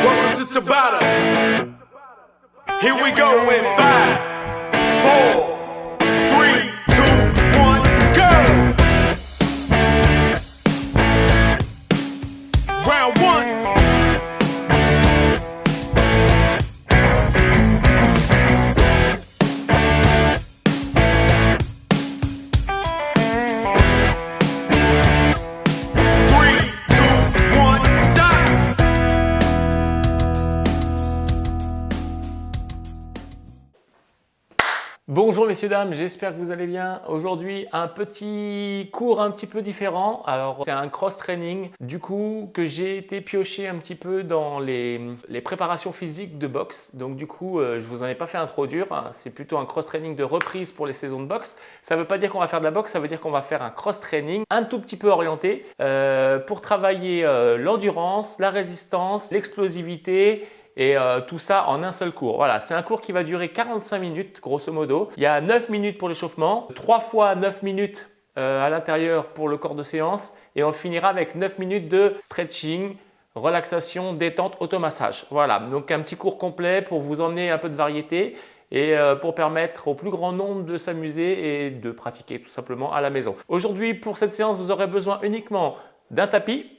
Welcome to Tabata. Here we go in 5, 4, 3, 2, 1, go! Round 1. Bonjour messieurs dames, j'espère que vous allez bien. Aujourd'hui un petit cours un petit peu différent. Alors c'est un cross training du coup que j'ai été pioché un petit peu dans les préparations physiques de boxe. Donc du coup je vous en ai pas fait introduire, hein. C'est plutôt un cross training de reprise pour les saisons de boxe. Ça ne veut pas dire qu'on va faire de la boxe, ça veut dire qu'on va faire un cross training un tout petit peu orienté pour travailler l'endurance, la résistance, l'explosivité. Et tout ça en un seul cours. Voilà, c'est un cours qui va durer 45 minutes grosso modo. Il y a 9 minutes pour l'échauffement, 3 fois 9 minutes à l'intérieur pour le corps de séance et on finira avec 9 minutes de stretching, relaxation, détente, automassage. Voilà, donc un petit cours complet pour vous emmener un peu de variété et pour permettre au plus grand nombre de s'amuser et de pratiquer tout simplement à la maison. Aujourd'hui, pour cette séance, vous aurez besoin uniquement d'un tapis.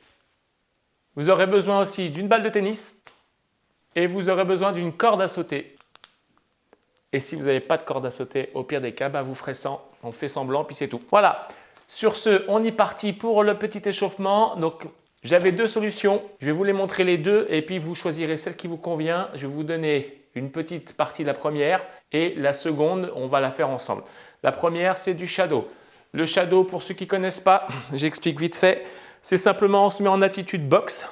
Vous aurez besoin aussi d'une balle de tennis. Et vous aurez besoin d'une corde à sauter. Et si vous n'avez pas de corde à sauter, au pire des cas, vous ferez sans, on fait semblant, puis c'est tout. Voilà, sur ce, on y partit pour le petit échauffement. Donc, j'avais deux solutions. Je vais vous les montrer les deux et puis vous choisirez celle qui vous convient. Je vais vous donner une petite partie de la première et la seconde, on va la faire ensemble. La première, c'est du shadow. Le shadow, pour ceux qui ne connaissent pas, j'explique vite fait, c'est simplement on se met en attitude boxe.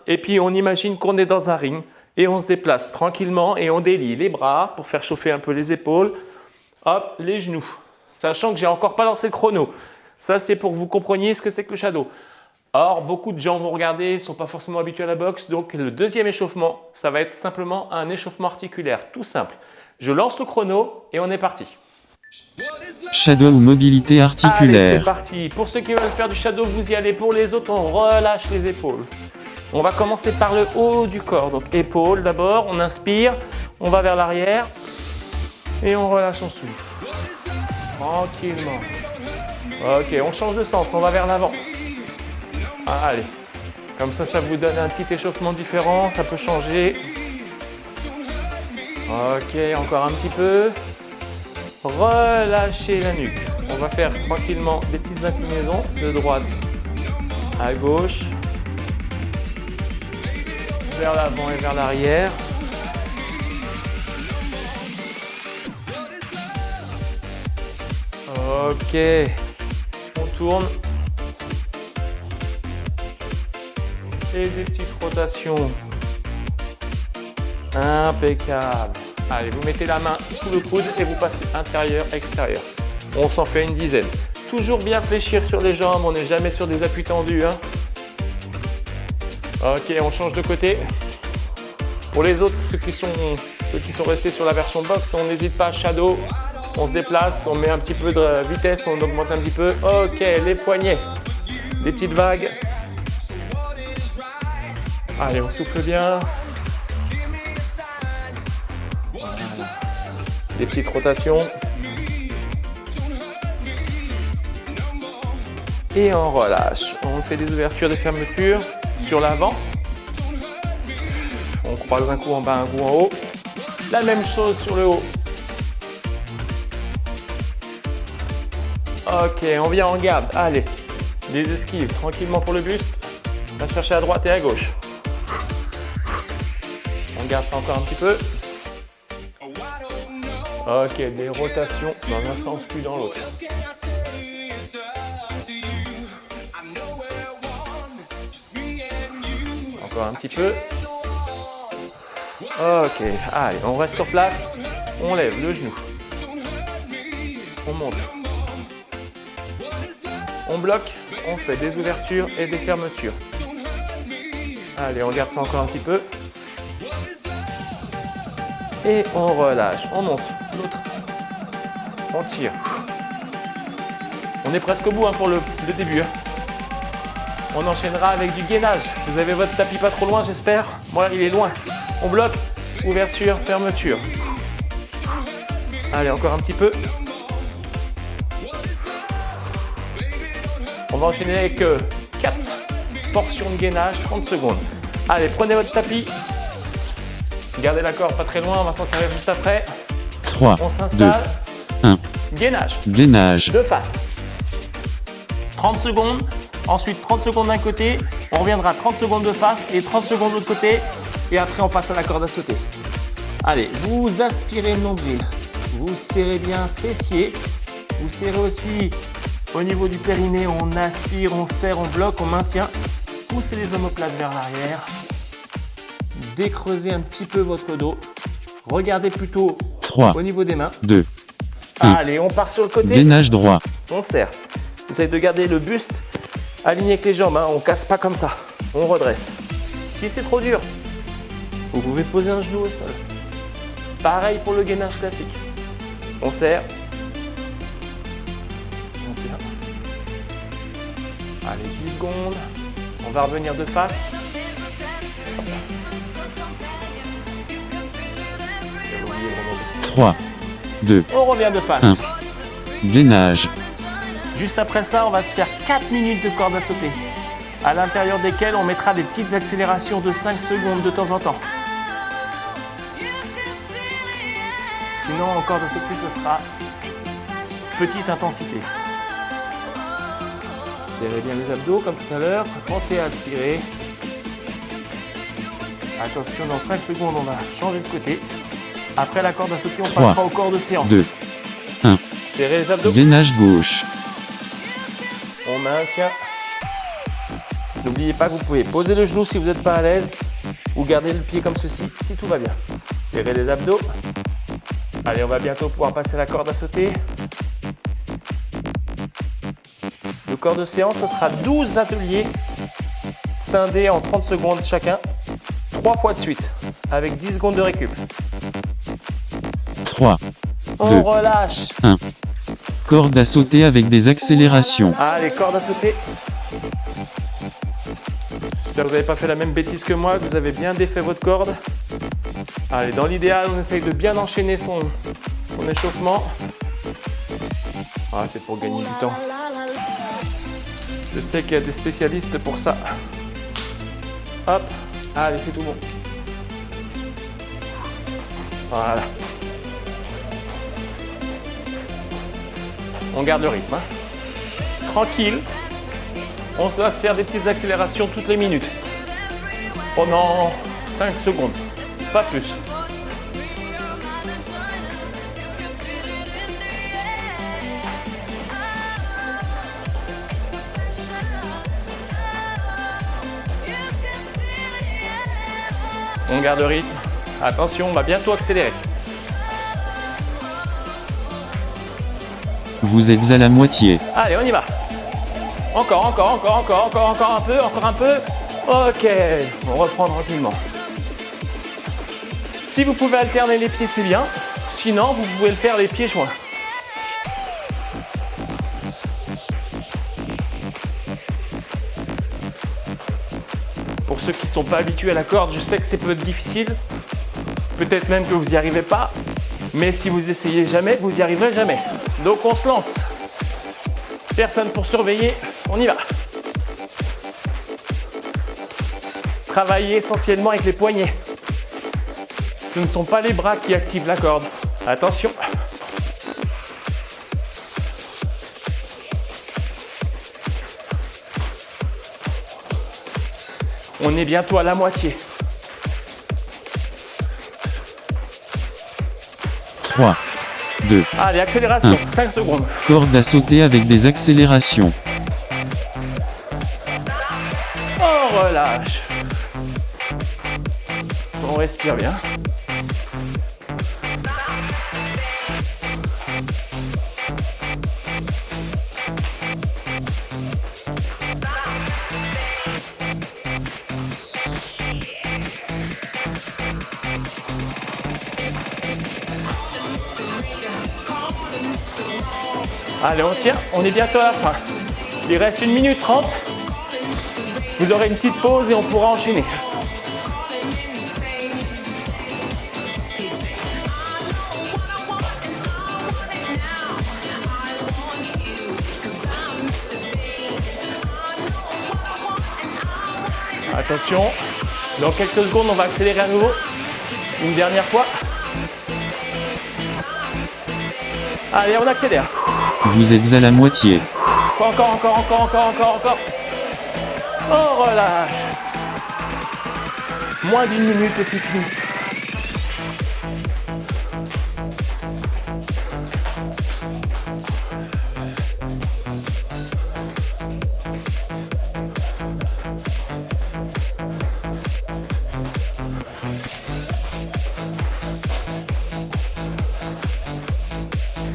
Et puis on imagine qu'on est dans un ring et on se déplace tranquillement et on délie les bras pour faire chauffer un peu les épaules, hop, les genoux, sachant que j'ai encore pas lancé le chrono. Ça c'est pour que vous compreniez ce que c'est que le shadow. Or, beaucoup de gens vont regarder, ne sont pas forcément habitués à la boxe, donc le deuxième échauffement, ça va être simplement un échauffement articulaire, tout simple. Je lance le chrono et on est parti. Shadow ou mobilité Allez, articulaire. c'est parti. Pour ceux qui veulent faire du shadow, vous y allez. Pour les autres, on relâche les épaules. On va commencer par le haut du corps. Donc épaules d'abord, on inspire, on va vers l'arrière et on relâche son souffle. Tranquillement. Ok, on change de sens, on va vers l'avant. Allez, comme ça vous donne un petit échauffement différent, ça peut changer. Ok, encore un petit peu. Relâchez la nuque. On va faire tranquillement des petites inclinaisons de droite à gauche, vers l'avant et vers l'arrière. Ok, on tourne. Et des petites rotations. Impeccable. Allez, vous mettez la main sous le coude et vous passez intérieur-extérieur. On s'en fait une dizaine. Toujours bien fléchir sur les jambes, on n'est jamais sur des appuis tendus. Ok, on change de côté. Pour les autres, ceux qui sont restés sur la version box, on n'hésite pas, shadow. On se déplace, on met un petit peu de vitesse, on augmente un petit peu. Ok, les poignets. Des petites vagues. Allez, on souffle bien. Des petites rotations. Et on relâche. On fait des ouvertures, des fermetures sur l'avant. On croise un coup en bas, un coup en haut. La même chose sur le haut. Ok, on vient en garde. Allez, des esquives tranquillement pour le buste. On va chercher à droite et à gauche. On garde ça encore un petit peu. Ok, des rotations dans un sens puis dans l'autre. Encore un petit peu. Ok, allez, on reste sur place. On lève le genou. On monte. On bloque. On fait des ouvertures et des fermetures. Allez, on garde ça encore un petit peu. Et on relâche. On monte. L'autre. On tire. On est presque au bout pour le début. On enchaînera avec du gainage. Vous avez votre tapis pas trop loin, j'espère. Moi, il est loin. On bloque. Ouverture, fermeture. Allez, encore un petit peu. On va enchaîner avec 4 portions de gainage, 30 secondes. Allez, prenez votre tapis. Gardez la corde pas très loin, on va s'en servir juste après. 3, On 2, s'installe. 1. Gainage. Gainage. De face. 30 secondes. Ensuite, 30 secondes d'un côté. On reviendra 30 secondes de face et 30 secondes de l'autre côté. Et après, on passe à la corde à sauter. Allez, vous aspirez le nombril. Vous serrez bien fessier. Vous serrez aussi au niveau du périnée. On aspire, on serre, on bloque, on maintient. Poussez les omoplates vers l'arrière. Décreusez un petit peu votre dos. Regardez plutôt 3, au niveau des mains. 2. Un. Allez, on part sur le côté. Gainage droit. On serre. Essayez de garder le buste aligné avec les jambes. Hein. On ne casse pas comme ça. On redresse. Si c'est trop dur, vous pouvez poser un genou au sol. Pareil pour le gainage classique. On serre. On tient. Allez, 10 secondes. On va revenir de face. J'avais oublié le remonter. 3, 2, On revient de face. 1. Gainage. Juste après ça, on va se faire 4 minutes de corde à sauter, à l'intérieur desquelles on mettra des petites accélérations de 5 secondes de temps en temps. Sinon, en corde à sauter, ce sera petite intensité. Serrez bien les abdos comme tout à l'heure. Pensez à aspirer. Attention, dans 5 secondes, on va changer de côté. Après la corde à sauter, on 3, passera au corps de séance. 2, 1. Serrez les abdos. Gainage gauche. On maintient. N'oubliez pas que vous pouvez poser le genou si vous n'êtes pas à l'aise ou garder le pied comme ceci si tout va bien. Serrez les abdos. Allez, on va bientôt pouvoir passer la corde à sauter. Le corps de séance, ce sera 12 ateliers scindés en 30 secondes chacun, 3 fois de suite, avec 10 secondes de récup. 3, On 2, relâche. 1. Corde à sauter avec des accélérations. Allez, corde à sauter. J'espère que vous n'avez pas fait la même bêtise que moi, que vous avez bien défait votre corde. Allez, dans l'idéal, on essaye de bien enchaîner son échauffement. Ah, c'est pour gagner du temps. Je sais qu'il y a des spécialistes pour ça. Hop, allez, c'est tout bon. Voilà. On garde le rythme. Hein. Tranquille. On va se faire des petites accélérations toutes les minutes. Pendant 5 secondes. Pas plus. On garde le rythme. Attention, on va bientôt accélérer. Vous êtes à la moitié. Allez, on y va. Encore un peu. Ok, on reprend tranquillement. Si vous pouvez alterner les pieds, c'est bien. Sinon, vous pouvez le faire les pieds joints. Pour ceux qui ne sont pas habitués à la corde, je sais que c'est peut-être difficile. Peut-être même que vous n'y arrivez pas. Mais si vous essayez jamais, vous n'y arriverez jamais. Donc on se lance. Personne pour surveiller, on y va. Travaillez essentiellement avec les poignets. Ce ne sont pas les bras qui activent la corde. Attention. On est bientôt à la moitié. 3, 2. Allez, accélération, 5 secondes. Corde à sauter avec des accélérations. On relâche. On respire bien. Allez, on tient, on est bientôt à la fin. Il reste 1 minute 30. Vous aurez une petite pause et on pourra enchaîner. Attention, dans quelques secondes, on va accélérer à nouveau. Une dernière fois. Allez, on accélère. Vous êtes à la moitié. Encore. On relâche. Moins d'une minute et c'est fini.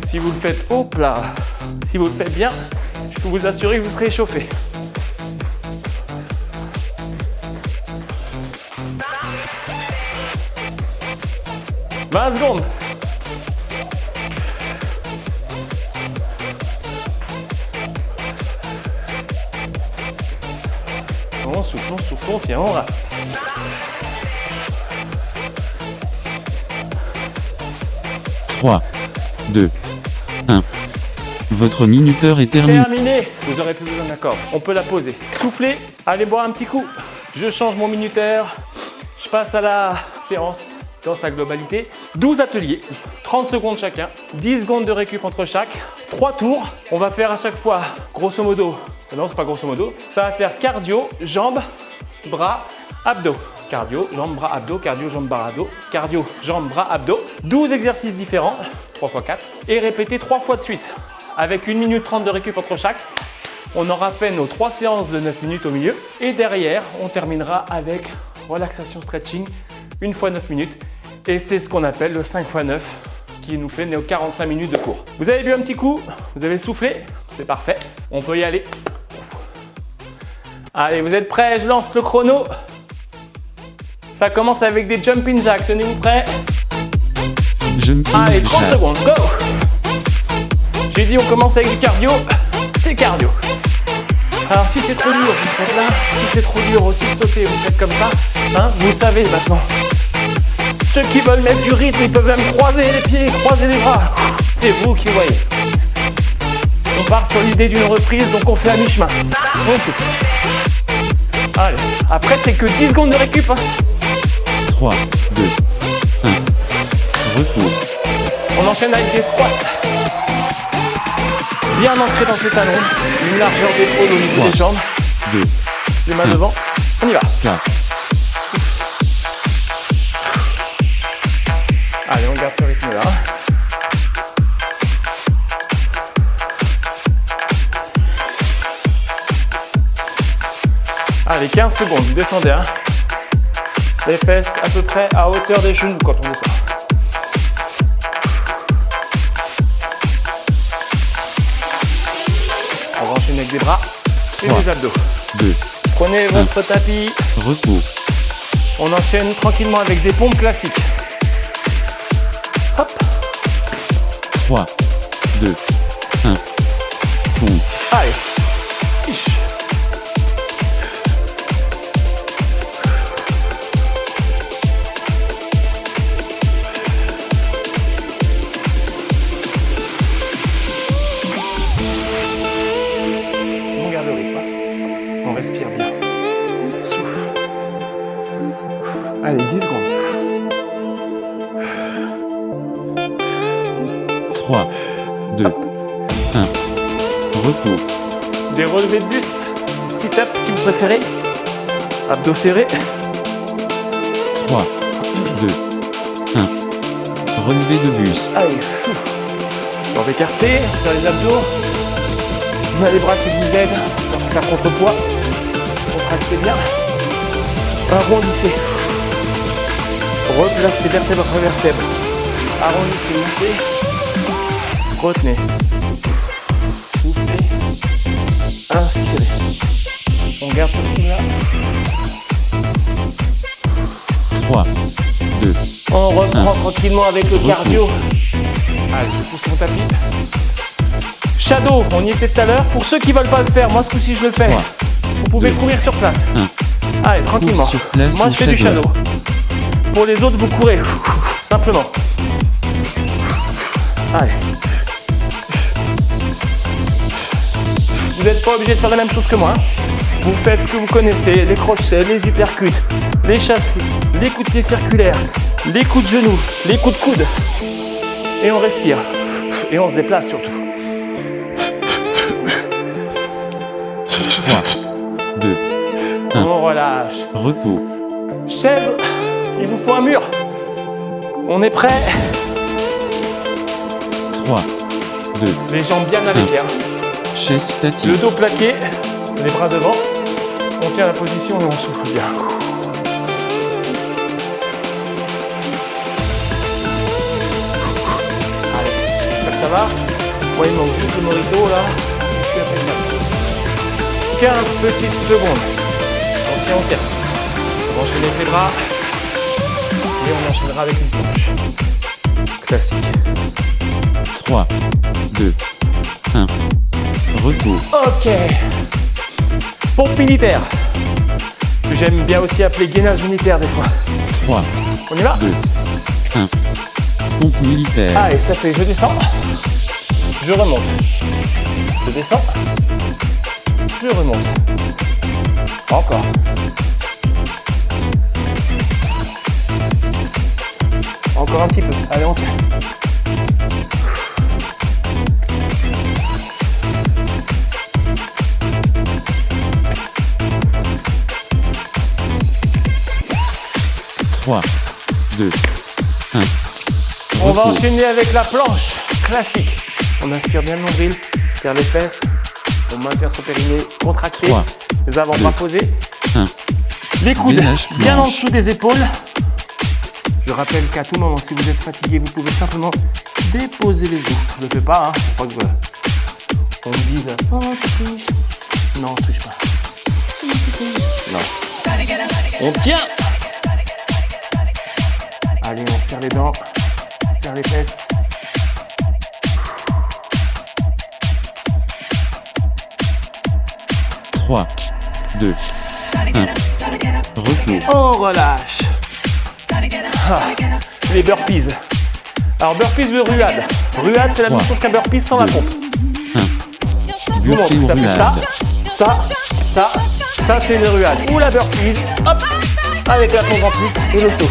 Si vous le faites au plat, si vous le faites bien, je peux vous assurer que vous serez échauffé. « 20 secondes. On souffle, on tient, on rate. Trois, 2, 1. Votre minuteur est terminé. Terminé. Vous aurez plus besoin d'un corde. On peut la poser. Soufflez. Allez boire un petit coup. Je change mon minuteur. Je passe à la séance dans sa globalité. 12 ateliers, 30 secondes chacun, 10 secondes de récup entre chaque, 3 tours. On va faire à chaque fois, grosso modo, non c'est pas grosso modo, ça va faire cardio, jambes, bras, abdos. Cardio, jambes, bras, abdos, cardio, jambes, bras, abdos, cardio, jambes, bras, abdos. 12 exercices différents, 3 x 4, et répéter 3 fois de suite. Avec 1 minute 30 de récup entre chaque, on aura fait nos 3 séances de 9 minutes au milieu. Et derrière, on terminera avec relaxation stretching, 1 fois 9 minutes. Et c'est ce qu'on appelle le 5 x 9 qui nous fait nos 45 minutes de cours. Vous avez bu un petit coup, vous avez soufflé, c'est parfait. On peut y aller. Allez, vous êtes prêts? Je lance le chrono. Ça commence avec des jumping jacks. Tenez-vous prêts? Allez, 30 secondes, go! J'ai dit on commence avec du cardio, c'est cardio. Alors si c'est trop dur, vous faites là. Si c'est trop dur aussi de sauter, vous faites comme ça. Hein, vous savez maintenant. Ceux qui veulent mettre du rythme, ils peuvent même croiser les pieds, croiser les bras. C'est vous qui voyez. On part sur l'idée d'une reprise, donc on fait à mi-chemin. On souffle. Allez, après c'est que 10 secondes de récup. Hein. 3, 2, 1. Repos. On enchaîne avec des squats. Bien ancré dans ses talons. Une largeur d'épaule au niveau 3, des jambes. 2, Les mains devant. On y va. 4. Allez, on garde ce rythme-là. Allez, 15 secondes, vous descendez. Hein. Les fesses à peu près à hauteur des genoux quand on descend. On va enchaîner avec des bras et 3, des abdos. 2, Prenez votre tapis. repos. On enchaîne tranquillement avec des pompes classiques. Hop. 3, 2, 1. Pompe. Allez. Ish. On garde le rythme. On respire bien. Souffle. Allez, 10 secondes. 3, 2, 1. Repos. Des relevés de buste. Sit-up si vous préférez. Abdos serrés. 3, 2, 1. Relevé de buste. Allez. Jambes écartées sur les abdos. On a les bras qui vous aident à faire contrepoids. Contractez bien. Arrondissez. Replacez vertèbre après vertèbre. Arrondissez, montez. Retenez. Soufflez. Inspirez. On garde ce rythme-là. 3, 2, On reprend tranquillement avec le cardio. Allez, je pousse mon tapis. Shadow, on y était tout à l'heure. Pour ceux qui ne veulent pas le faire, moi ce coup-ci je le fais. 3, Vous pouvez 2, courir sur place. 1. Allez, tranquillement. Cours sur place Moi, ou je fais du shadow. shadow. Pour les autres, vous courez. Simplement. Allez. Vous n'êtes pas obligé de faire la même chose que moi. Vous faites ce que vous connaissez, les crochets, les uppercuts, les chassés, les coups de pied circulaires, les coups de genoux, les coups de coude. Et on respire. Et on se déplace surtout. 3, 2, On relâche. repos. Chaise, il vous faut un mur. On est prêt. 3, 2, Les jambes bien à l'équerre. chaise statique. Le dos plaqué, les bras devant. On tient la position et on souffle bien. Allez, ça va? Ouais, il manque juste le morito là. Je suis à peine là. 15 petites secondes. On tient. On va enchaîner avec les bras. Et on enchaînera avec une planche. Classique. 3, 2, 1. Repos. Ok. Pompe militaire. Que j'aime bien aussi appeler gainage militaire des fois. 3, On y va? 2, 1. Pompe militaire. Allez, ça fait, je descends. Je remonte. Je descends. Je remonte. Encore. Encore un petit peu. Allez, on tient. Trois, 2, 1. On va enchaîner avec la planche classique. On inspire bien le nombril, serre les fesses, on maintient son périnée contracté, 3, les avant-bras 2, posés, 1. les coudes Gainage bien en planche. dessous des épaules. Je rappelle qu'à tout moment, si vous êtes fatigué, vous pouvez simplement déposer les genoux. Je ne le fais pas, hein, faut pas que on me dise « Oh, tu triches ». Non, je triche pas. Non. On tient. Allez, on serre les dents, serre les fesses. Trois, 2, 1. Repos. On relâche. Ah, les burpees. Alors burpees de ruade. Ruade, c'est la même chose qu'un burpee sans la pompe. Tout le monde, Burpee ou ça fait ça, ruade. ça c'est une ruade. Ou la burpees, hop, avec la pompe en plus et le saut.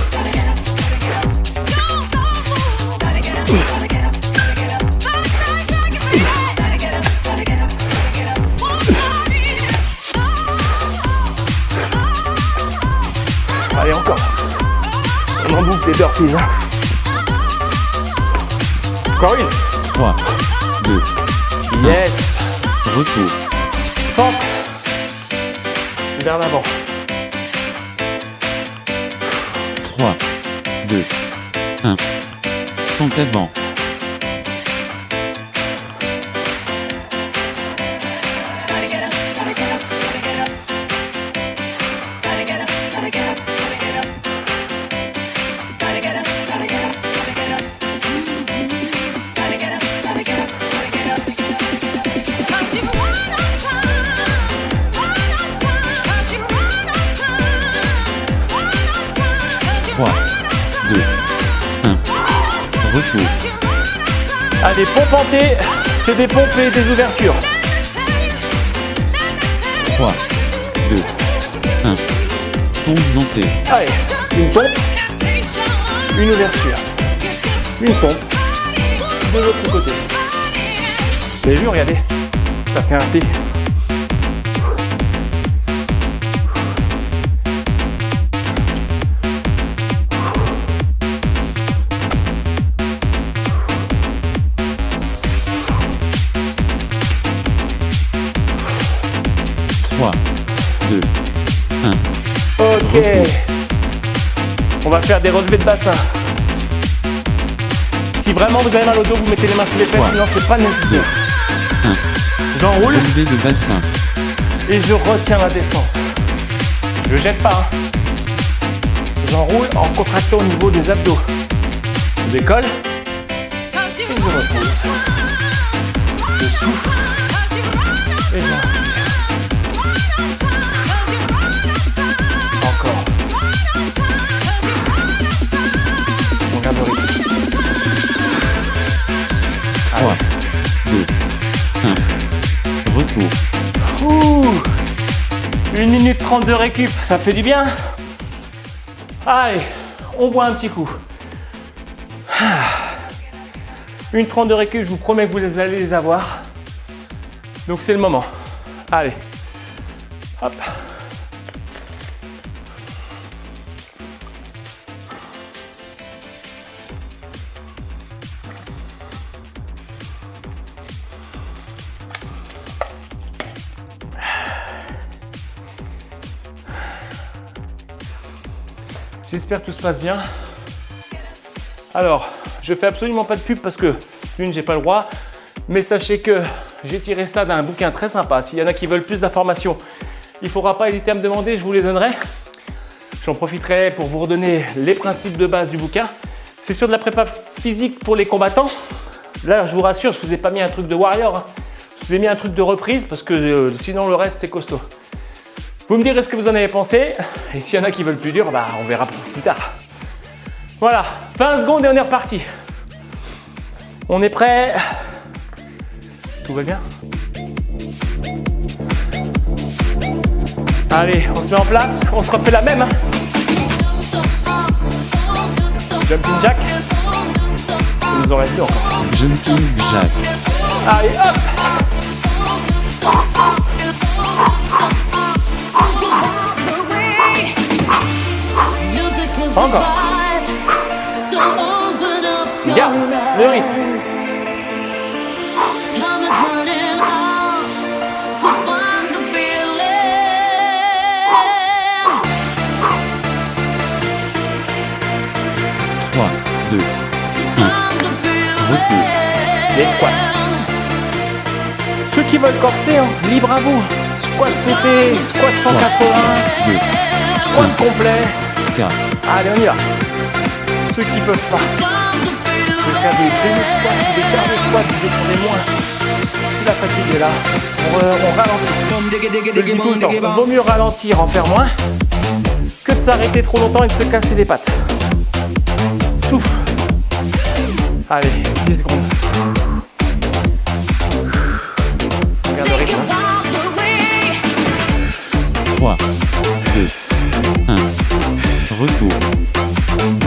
Allez, encore. On en bouffe des burpees. Hein. Encore une. 3, 2, Yes. repos. Pente. Vers l'avant. 3, 2, 1. Pente avant. Trois, 2, 1. Repos. Allez, pompantées, c'est des pompes et des ouvertures. 3, 2, 1. Pompes en T. Allez, une pompe, une ouverture, une pompe, de l'autre côté. Vous avez vu, regardez, ça fait un T. Trois, 2, 1. Ok. On va faire des relevés de bassin. Si vraiment vous avez mal au dos, vous mettez les mains sous les fesses, Ouais. sinon c'est pas nécessaire. J'enroule Relevé de bassin. et je retiens la descente. Je jette pas. Hein. J'enroule en contractant au niveau des abdos. Je décolle et je repose. Je souffle et j'inspire. 32 récup, ça fait du bien. Allez, on boit un petit coup. Une 32 récup, je vous promets que vous allez les avoir. Donc c'est le moment. Allez, hop. J'espère que tout se passe bien. Alors, je fais absolument pas de pub parce que d'une, j'ai pas le droit. Mais sachez que j'ai tiré ça d'un bouquin très sympa. S'il y en a qui veulent plus d'informations, il ne faudra pas hésiter à me demander, je vous les donnerai. J'en profiterai pour vous redonner les principes de base du bouquin. C'est sur de la prépa physique pour les combattants. Là, je vous rassure, je ne vous ai pas mis un truc de warrior. Je vous ai mis un truc de reprise parce que sinon le reste, c'est costaud. Vous me direz ce que vous en avez pensé. Et s'il y en a qui veulent plus dur, bah, on verra plus tard. Voilà, 20 secondes et on est reparti. On est prêt. Tout va bien? Allez, on se met en place, on se refait la même. Jumping jack. Il nous en reste deux encore. Jumping jack. Allez, hop! Encore. Garde le rythme. 3, 2, 1. Repos. Les squats. Ceux qui veulent corser, hein, libre à vous. Squat sauté, squat 180, 2, squat complet. ska. Allez, on y va. Ceux qui peuvent pas, vous pouvez faire des demi-squats, des quarts de squats, vous descendez moins. Si la fatigue est là, on ralentit. Je le dis tout le temps, il vaut mieux ralentir, en faire moins, que de s'arrêter trop longtemps et de se casser les pattes. Souffle. Allez, 10 secondes. Regarde le rythme. 3, 2, 1. Retour.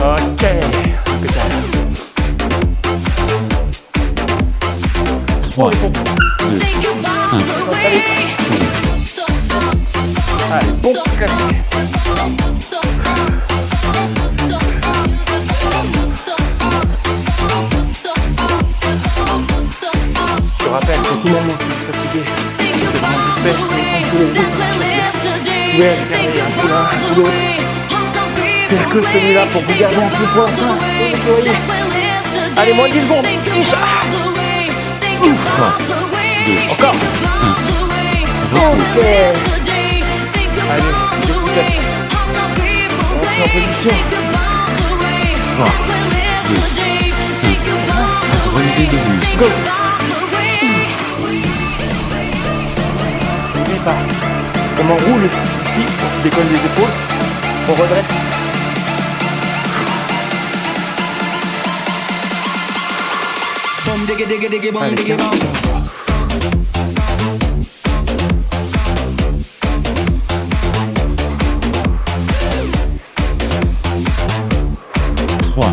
Ok. Que t'as. 3, 2, 1. Allez, bon classique. Je rappelle que tout le monde est fatigué. Faire que celui-là pour vous garder un peu pour la fin. Allez, moins 10 secondes. 3, 2, Encore. 1. Ok. Allez, décidez. On se met en position. 3, 2, 1. Relevé de buste. Go. N'oubliez pas, on enroule ici, on décolle les épaules, on redresse. Allez, 15. 3,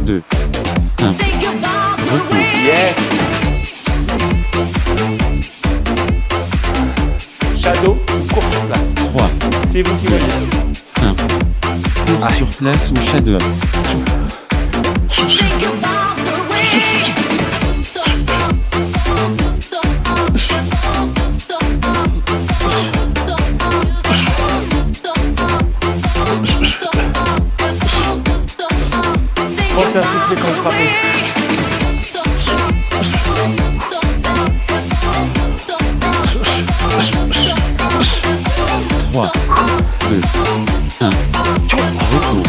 2, 1. Repos. Yes. Shadow, court sur place. 3, C'est vous qui voyez. 1. Cours sur place ou shadow. Pensez à souffler quand vous frappez. Trois, 2, 1. Repos.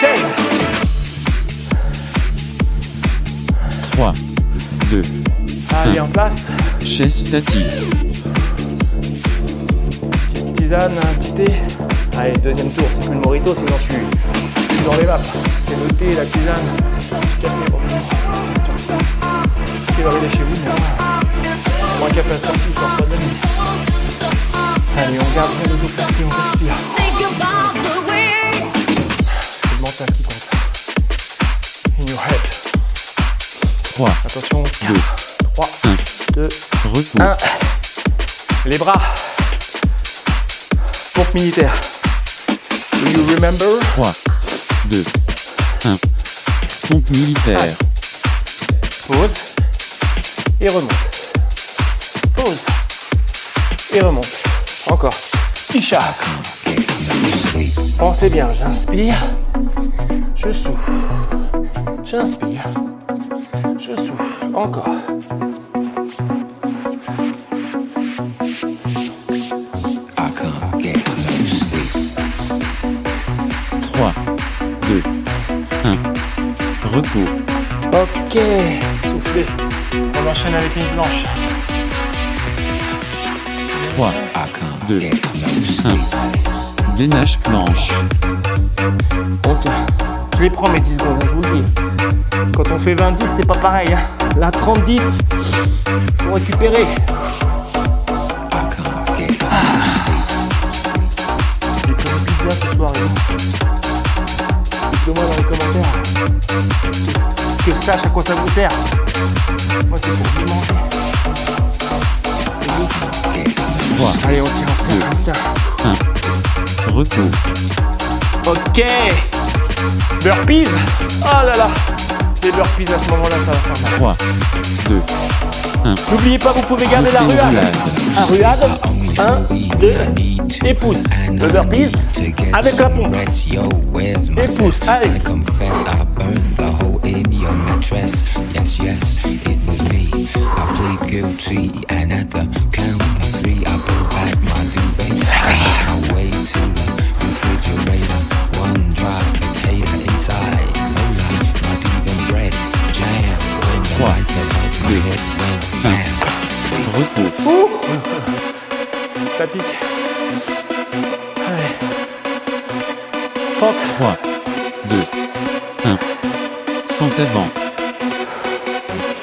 Chaîne. 3, 2. Allez, en place. Chaise statique. Petite tisane, un petit thé. Allez, deuxième tour, c'est plus le morito, sinon je suis dans les vapes. C'est le thé, la tisane. Café, bon. Quelle heure il est chez vous, mais moins café à faire ci, je suis en train de nuit. Allez, on garde bien les exercices, on respire. C'est le mental qui compte. In your head. 3, Attention, 4, 3, 2, repos, 1. Les bras. Pompe militaire. Do you remember? 3, 2, 1. Pompe militaire. Pause. Et remonte. Pause. Et remonte. Encore. Isha. Pensez bien, j'inspire. Je souffle. J'inspire. Je souffle. Encore. I can't get no sleep. 3, 2, 1. Repos. Ok. Soufflez. On enchaîne avec une planche. 3, I can't 2, get no 1. sleep. Gainage planche. On tient. Je les prends mes 10 secondes, hein, je vous le dis. Quand on fait 20-10, c'est pas pareil. Hein. Là, 30-10, il faut récupérer. I can't get no sleep. J'ai pris une pizza ce soir. Dites-le-moi dans les commentaires. Que je sache à quoi ça vous sert. Moi, c'est pour vous manger. 3, Allez, on tient, on tient. 1. Repos. Ok. Burpees. Oh là là. Les burpees à ce moment-là, ça va faire mal. 3, 2, N'oubliez pas, vous pouvez garder la Refais une ruade. Un ruade. 1, 2, et pouce. Le burpees avec la pompe. Et pouce. Allez. Confess I burned the hole in your mattress. Yes, yes, it was me. I plead guilty, and at the count of 3, I pull back my duvet. I make my way to the refrigerator. One dry potato inside. No light, not even bread. Jam when the lights above my head went bam. Repos. Ça pique. Allez. Fente. 3, 2, 1. Fente avant.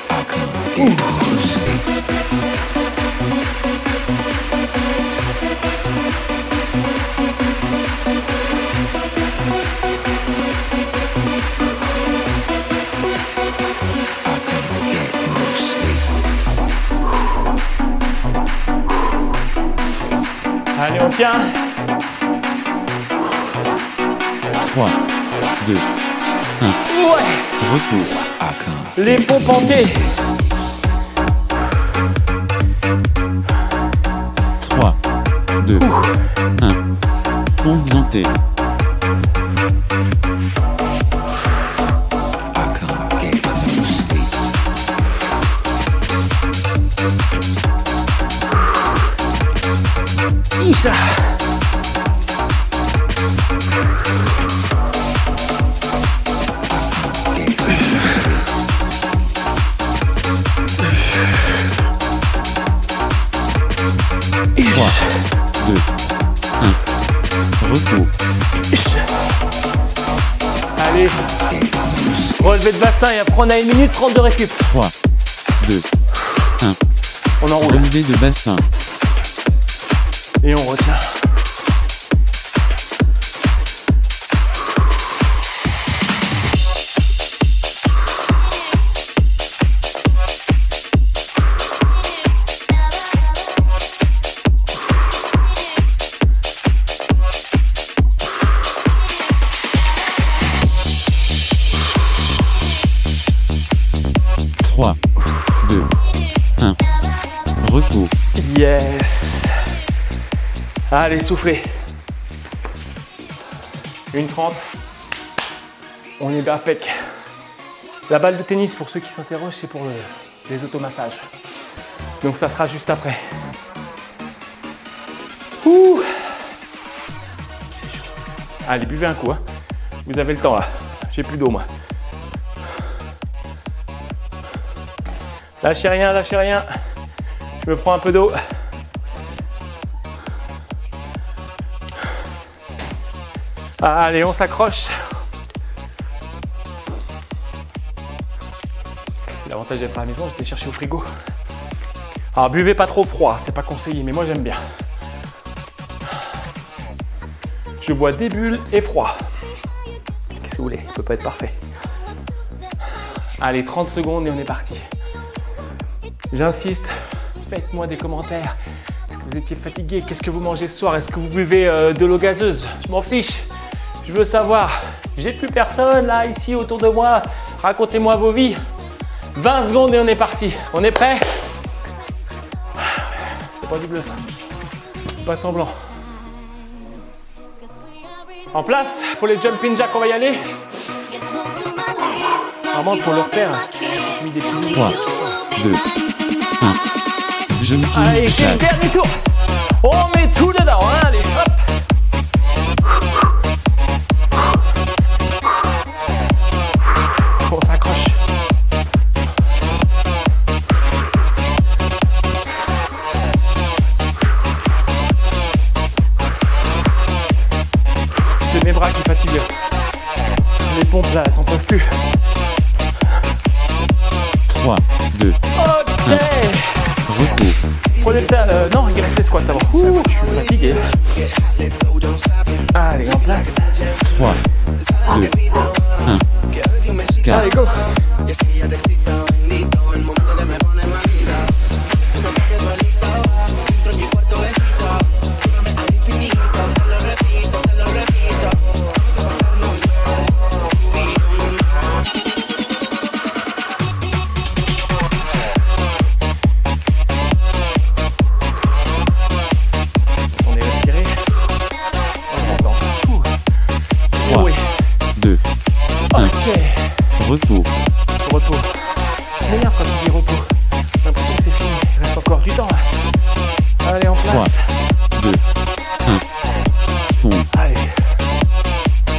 I can't get no sleep. I can't get no sleep. Allez, on tient. 3, 2, Ouais. repos. I can't Les pompes en T. 3, 2, 1. Pompes en T. I can't get no sleep. Isha. Get no sleep. 3, 2, 1. Repos. Allez. Relevé de bassin et après on a 1 minute 30 de récup. 3, 2, On enroule. relevé de bassin. Et on retient. Repos. Yes. Allez, soufflez. 1:30. On est impec. La balle de tennis, pour ceux qui s'interrogent, c'est pour les automassages. Donc ça sera juste après. Ouh. Allez, buvez un coup. Hein. Vous avez le temps là. J'ai plus d'eau moi. Lâchez rien, lâchez rien. Je me prends un peu d'eau. Allez, on s'accroche. C'est l'avantage d'être à la maison, j'étais chercher au frigo. Alors buvez pas trop froid, c'est pas conseillé, mais moi j'aime bien. Je bois des bulles et froid. Qu'est-ce que vous voulez? Ça peut pas être parfait. Allez, 30 secondes et on est parti. J'insiste, faites-moi des commentaires. Est-ce que vous étiez fatigué? Qu'est-ce que vous mangez ce soir? Est-ce que vous buvez de l'eau gazeuse? Je m'en fiche. Je veux savoir. J'ai plus personne là, ici, autour de moi. Racontez-moi vos vies. 20 secondes et on est parti. On est prêt? C'est pas du bluff. Pas semblant. En place pour les jumping jacks, on va y aller. Vraiment pour le repère, j'ai mis des petits 3, 2, 1. Jumping allez, c'est le jack. dernier tour. On met tout dedans, hein, allez, hop. On s'accroche. C'est mes bras qui fatiguent. Les pompes là, elles s'en peuvent plus. 3, 2, Ok. repos. Prenez le tas. Non, il reste les squats avant. Ouh, je suis fatigué. Allez, en place. 3, 2, 1. Scar. Allez, go. On est respiré. On entend. 3, Oui. 2, Ok. repos. Repos. C'est meilleur quand tu dis repos. J'ai l'impression que c'est fini. Il reste encore du temps. Allez, en place. 2, 1. Pompe. Allez.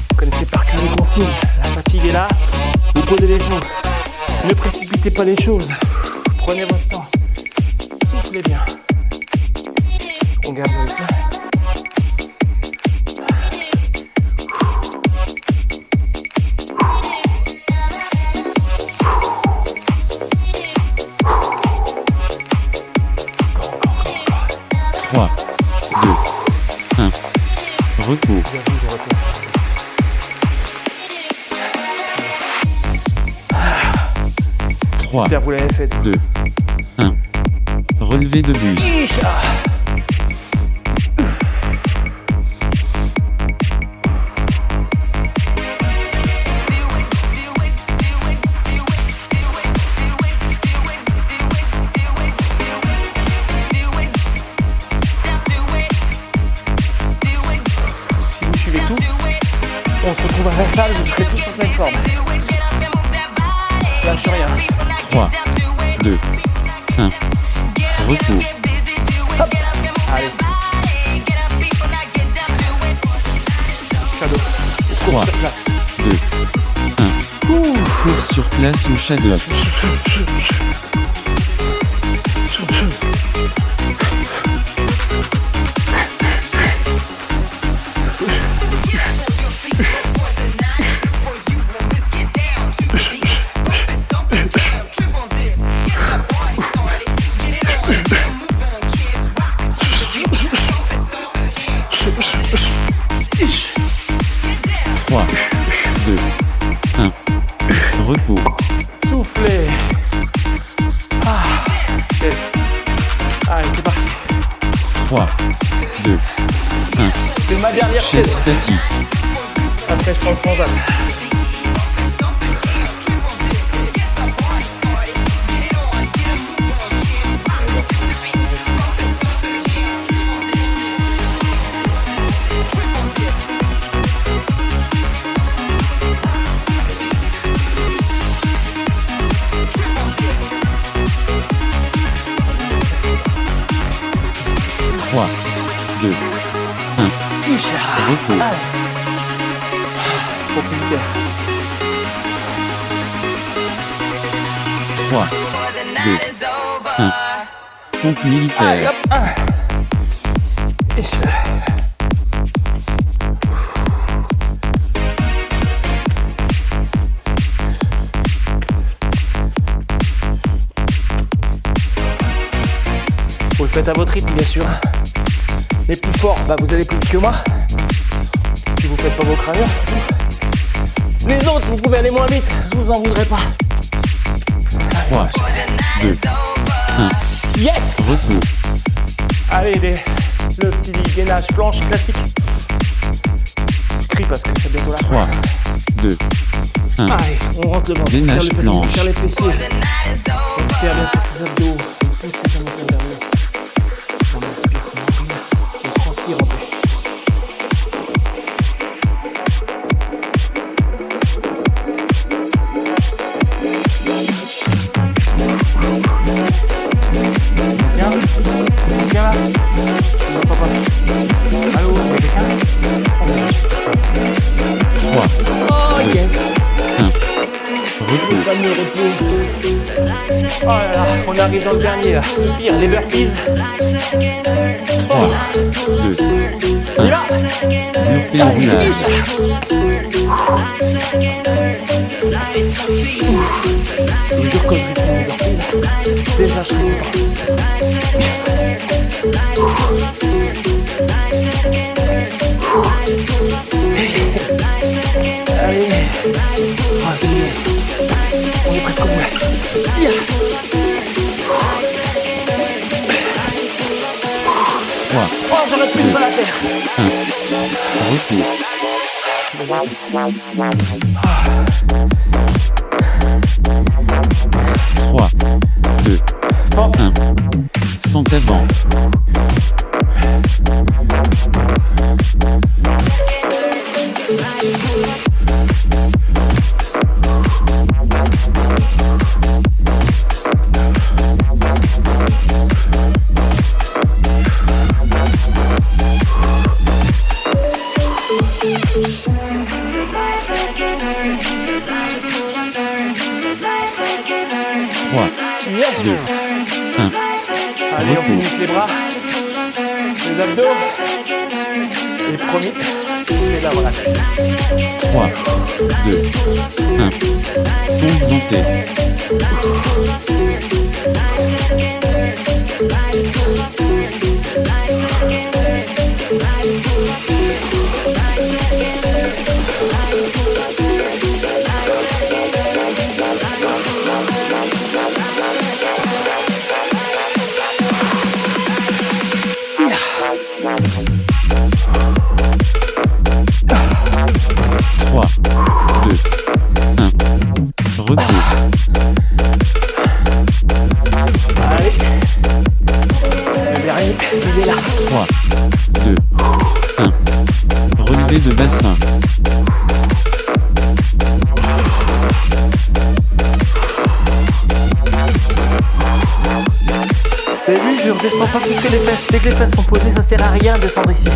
Vous connaissez par cœur les consignes. La fatigue est là. Vous posez les genoux. Ne précipitez pas les choses. Prenez votre temps. Soufflez bien. On garde le rythme. Trois, 2, 1. Repos. Bienvenue de retour. Trois, J'espère que vous l'avez fait. 2, 1. Relevé de buste. Isha. Si vous suivez tout, on se retrouve à la salle, vous serez tous en pleine forme. Lâche rien. 3, 2, 1. Repos. Allez. Shadow. 3, Sur place. 2, 1. Cours sur place ou shadow. Trois, 2, 1. Repos. Soufflez. Ah. Ok. Allez, c'est parti. 3, 2, 1. C'est ma dernière Chaise chaise. statique. Après, je prends le transat. Trois, 2, 1. Isha. Repos. Allez. Profitez. 3, 2, 1. Pompe Allez, militaire. hop. Isha. Vous le faites à votre rythme, bien sûr. Les plus forts, bah vous allez plus vite que moi. vous faites pas vos crânes. Les autres, vous pouvez aller moins vite, je vous en voudrais pas. 3, 2, 1. Yes! Repos. Allez, le petit gainage planche classique. Je crie parce que c'est bientôt la 3, 2, 1. Allez, on rentre le ventre, on serre Gainage le petit, on planche. serre les fessiers. On serre bien sûr ses abdos, on pousse ses jambes vers le haut. On inspire sans mourir, on transpire en paix. Tiens là, je n'entends pas. Allô, il y a quelqu'un? 3, Oh yes! 1. Le Repos. fameux repos. Oh là là, on arrive dans le dernier là. Le pire, les burpees. 3, 2, On y va! burpée en roulage. Je vous jure que je vais faire mes burpees. Déjà, je serai allez. Ah, c'est mignon. On est presque au bout là. Yeah. 3, Oh, j'aurais plus de mal à faire. 3, 2, Fort. 1. Fente avant. Yes. 2, 1. Allez, on finit les bras, les abdos. Et promis, c'est la voilà. 3, 2, 1. Pompes en tête. Allez. Le dernier, il est là. 3, 2, 1. Relevé de bassin. Vous avez vu, je redescends pas plus que les fesses. Dès que les fesses sont posées, ça sert à rien de descendre ici.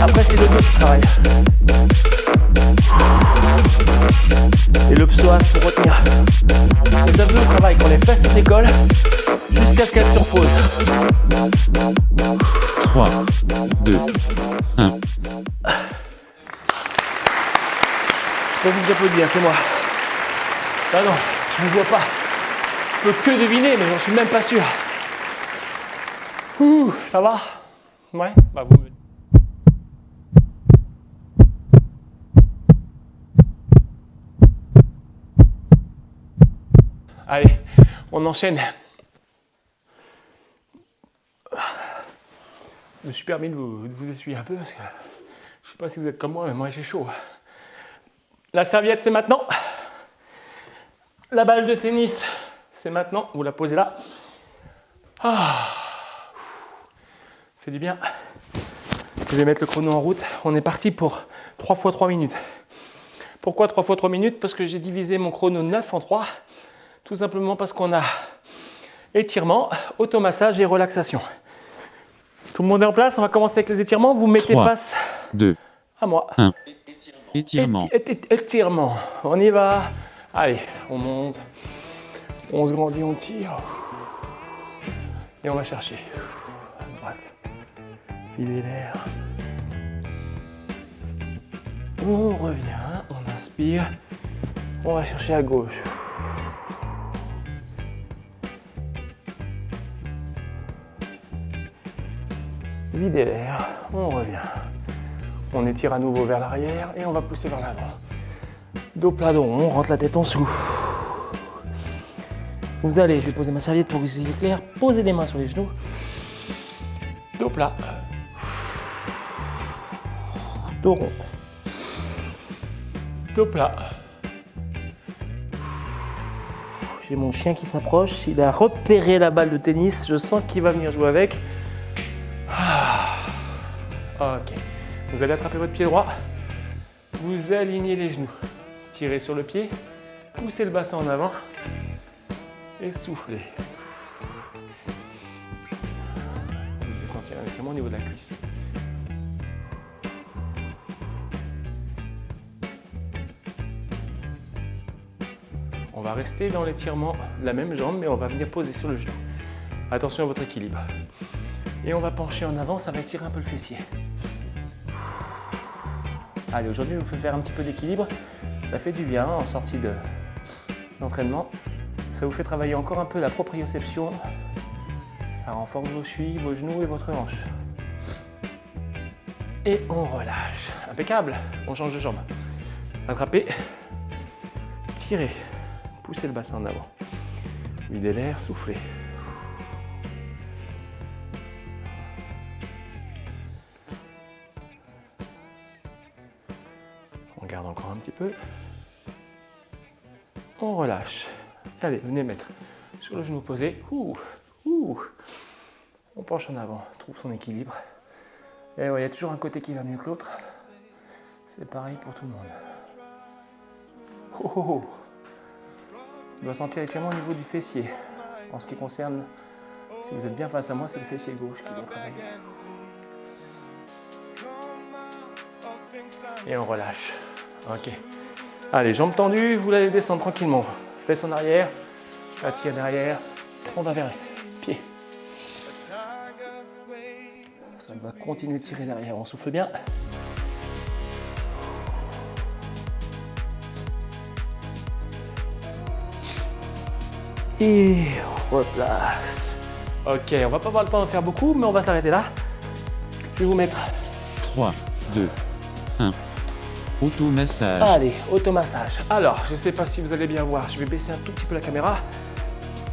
Après, c'est le dos qui travaille. Et le psoas pour retenir. Les abdos travaillent quand les fesses se décollent jusqu'à ce qu'elles se reposent. 3, 2, 1. Je peux vous applaudir, c'est moi. Ah non, je ne vois pas. Je peux que deviner, mais j'en suis même pas sûr. Ouh, ça va? Ouais, bah vous me... Allez, on enchaîne. Je me suis permis de vous essuyer un peu parce que je sais pas si vous êtes comme moi, mais moi j'ai chaud. La serviette, c'est maintenant. La balle de tennis, c'est maintenant. Vous la posez là. Ah, fait du bien. Je vais mettre le chrono en route. On est parti pour 3 x 3 minutes. Pourquoi 3 x 3 minutes? Parce que j'ai divisé mon chrono 9 en 3. Tout simplement parce qu'on a étirement, automassage et relaxation. Tout le monde est en place? On va commencer avec les étirements. Vous mettez 3, face 2, à moi. 1. Étirement. Étirement. On y va. Allez, on monte. On se grandit, on tire. Et on va chercher. À droite. Vider l'air. On revient, on inspire. On va chercher à gauche. Vider l'air. On revient. On étire à nouveau vers l'arrière et on va pousser vers l'avant. Dos plat, dos rond, on rentre la tête en dessous. Vous allez, je vais poser ma serviette pour que vous ayez clair. Posez les mains sur les genoux. Dos plat. Dos rond. Dos plat. J'ai mon chien qui s'approche. Il a repéré la balle de tennis. Je sens qu'il va venir jouer avec. Ok. Vous allez attraper votre pied droit. Vous alignez les genoux. Tirez sur le pied. Poussez le bassin en avant. Et soufflez. Vous devez sentir un étirement au niveau de la cuisse. On va rester dans l'étirement de la même jambe, mais on va venir poser sur le genou. Attention à votre équilibre. Et on va pencher en avant, ça va étirer un peu le fessier. Allez, aujourd'hui, je vous fais faire un petit peu d'équilibre. Ça fait du bien en sortie d'entraînement. Ça vous fait travailler encore un peu la proprioception. Ça renforce vos chevilles, vos genoux et votre hanche. Et on relâche. Impeccable. On change de jambe. Attrapez. Tirez. Poussez le bassin en avant. Videz l'air, soufflez. On garde encore un petit peu. On relâche. Allez, venez mettre sur le genou posé. On penche en avant, trouve son équilibre. Et ouais, il y a toujours un côté qui va mieux que l'autre. C'est pareil pour tout le monde. On doit sentir l'étirement au niveau du fessier. En ce qui concerne, si vous êtes bien face à moi, c'est le fessier gauche qui doit travailler. Et on relâche. Ok. Allez, jambes tendues, vous allez descendre tranquillement. Fesses en arrière, attire derrière, on va vers les pieds. Ça va continuer de tirer derrière, on souffle bien. Et on replace. Ok, on va pas avoir le temps de faire beaucoup, mais on va s'arrêter là. Je vais vous mettre 3, 2, 1. Automassage. Allez, automassage. Alors, je ne sais pas si vous allez bien voir, je vais baisser un tout petit peu la caméra.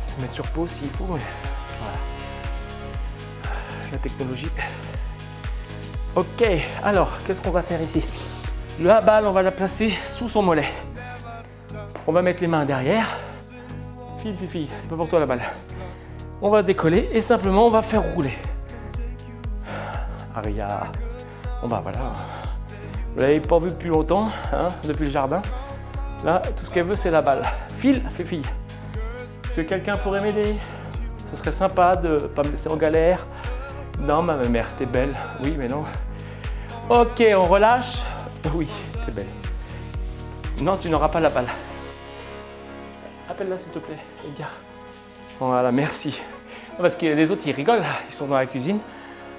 Je vais mettre sur pause s'il faut, mais voilà. La technologie. Ok, alors, qu'est-ce qu'on va faire ici? La balle, on va la placer sous son mollet. On va mettre les mains derrière. Fifi, c'est pas pour toi la balle. On va décoller et simplement, on va faire rouler. Aria. On va, voilà. Vous l'avez pas vu depuis longtemps, hein, depuis le jardin. Là, tout ce qu'elle veut, c'est la balle. File, Fifi. Est-ce que quelqu'un pourrait m'aider? Ce serait sympa de ne pas me laisser en galère. Non, ma mère, t'es belle. Oui, mais non. Ok, on relâche. Oui, t'es belle. Non, tu n'auras pas la balle. Appelle-la, s'il te plaît, les gars. Voilà, merci. Parce que les autres, ils rigolent. Ils sont dans la cuisine.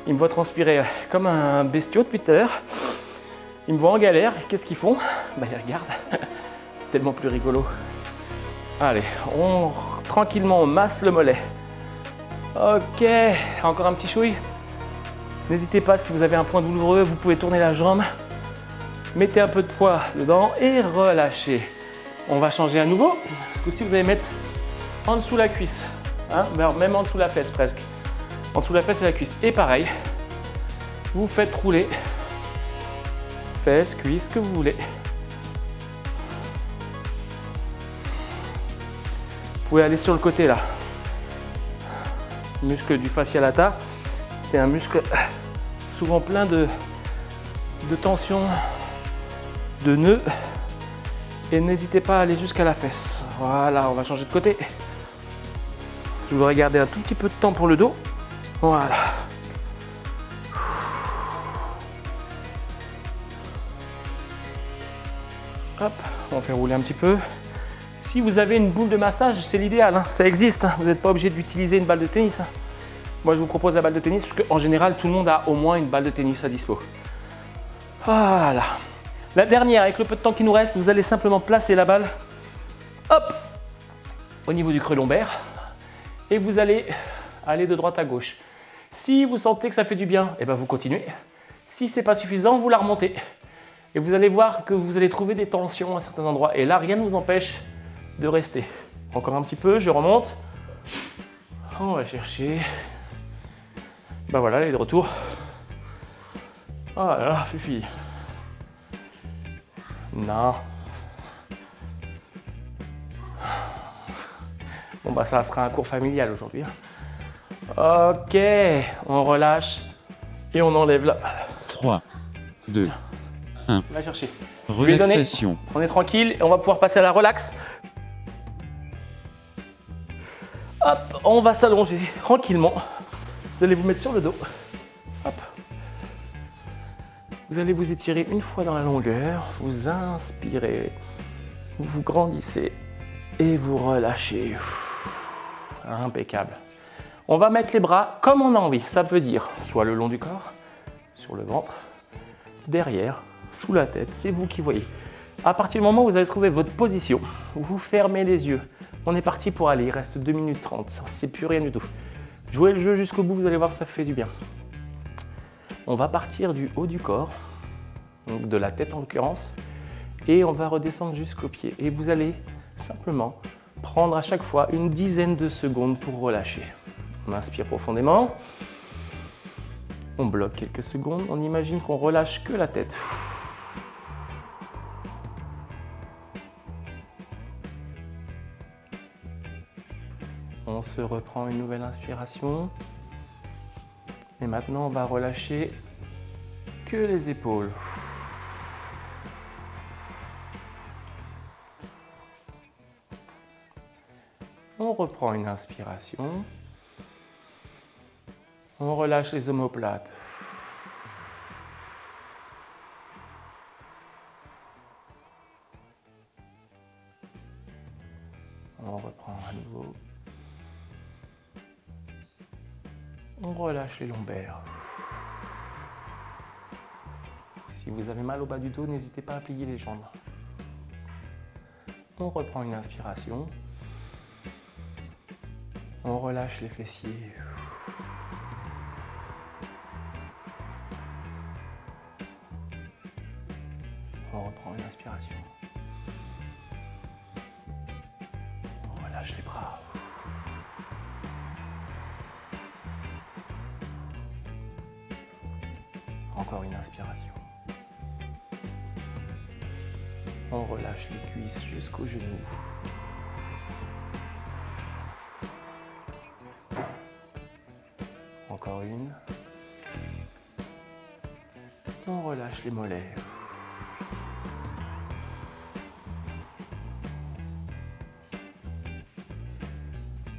Ils me voient transpirer comme un bestiau depuis tout à l'heure. Ils me voient en galère, qu'est-ce qu'ils font? Bah ils regardent, c'est tellement plus rigolo. Allez, tranquillement on masse le mollet. Ok, encore un petit chouille. N'hésitez pas, si vous avez un point douloureux, vous pouvez tourner la jambe. Mettez un peu de poids dedans et relâchez. On va changer à nouveau. Ce coup-ci, vous allez mettre en dessous la cuisse. Hein, même en dessous la fesse presque. En dessous la fesse et la cuisse. Et pareil, vous faites rouler. Fesses, cuisses, que vous voulez. Vous pouvez aller sur le côté là. Le muscle du fascia lata, c'est un muscle souvent plein de tension, de nœuds. Et n'hésitez pas à aller jusqu'à la fesse. Voilà, on va changer de côté. Je voudrais garder un tout petit peu de temps pour le dos. Voilà. Hop, on fait rouler un petit peu. Si vous avez une boule de massage, c'est l'idéal, hein, ça existe. Hein. Vous n'êtes pas obligé d'utiliser une balle de tennis. Hein. Moi, je vous propose la balle de tennis parce qu'en général, tout le monde a au moins une balle de tennis à dispo. Voilà. La dernière, avec le peu de temps qui nous reste, vous allez simplement placer la balle, hop, au niveau du creux lombaire, et vous allez aller de droite à gauche. Si vous sentez que ça fait du bien, eh ben vous continuez. Si ce n'est pas suffisant, vous la remontez. Et vous allez voir que vous allez trouver des tensions à certains endroits. Et là, rien ne vous empêche de rester. Encore un petit peu, je remonte. On va chercher. Ben voilà, elle est de retour. Oh là là, Fifi. Non. Bon bah ça sera un cours familial aujourd'hui. Ok, on relâche et on enlève là. 3, 2, On va chercher. relaxation. On est tranquille et on va pouvoir passer à la relax. Hop, on va s'allonger tranquillement. Vous allez vous mettre sur le dos. Hop. Vous allez vous étirer une fois dans la longueur. Vous inspirez. Vous grandissez et vous relâchez. Impeccable. On va mettre les bras comme on a envie. Ça veut dire soit le long du corps, sur le ventre, derrière, sous la tête. C'est vous qui voyez. À partir du moment où vous allez trouver votre position, vous fermez les yeux. On est parti pour aller. Il reste 2 minutes 30. C'est plus rien du tout. Jouez le jeu jusqu'au bout. Vous allez voir, ça fait du bien. On va partir du haut du corps, donc de la tête en l'occurrence, et on va redescendre jusqu'aux pieds. Et vous allez simplement prendre à chaque fois une dizaine de secondes pour relâcher. On inspire profondément, on bloque quelques secondes, on imagine qu'on relâche que la tête. On se reprend une nouvelle inspiration. Et maintenant, on va relâcher que les épaules. On reprend une inspiration. On relâche les omoplates. On reprend à nouveau. On relâche les lombaires. Si vous avez mal au bas du dos, n'hésitez pas à plier les jambes. On reprend une inspiration. On relâche les fessiers. On reprend une inspiration. On relâche les bras. Encore une inspiration. On relâche les cuisses jusqu'aux genoux. Encore une. On relâche les mollets.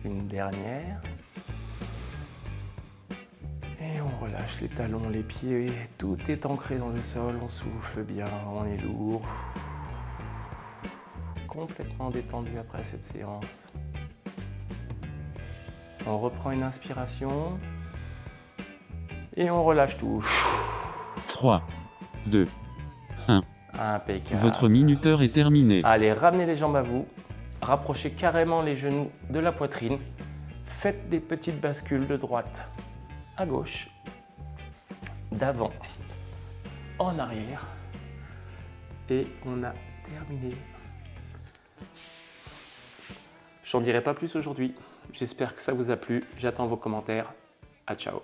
Une dernière. Et on relâche les talons, les pieds. Tout est ancré dans le sol. On souffle bien, on est lourd. Complètement détendu après cette séance. On reprend une inspiration. Et on relâche tout. 3, 2, 1. Impeccable. Votre minuteur est terminé. Allez, ramenez les jambes à vous. Rapprochez carrément les genoux de la poitrine. Faites des petites bascules de droite à gauche, d'avant en arrière. Et on a terminé. J'en dirai pas plus aujourd'hui. J'espère que ça vous a plu. J'attends vos commentaires. À ciao.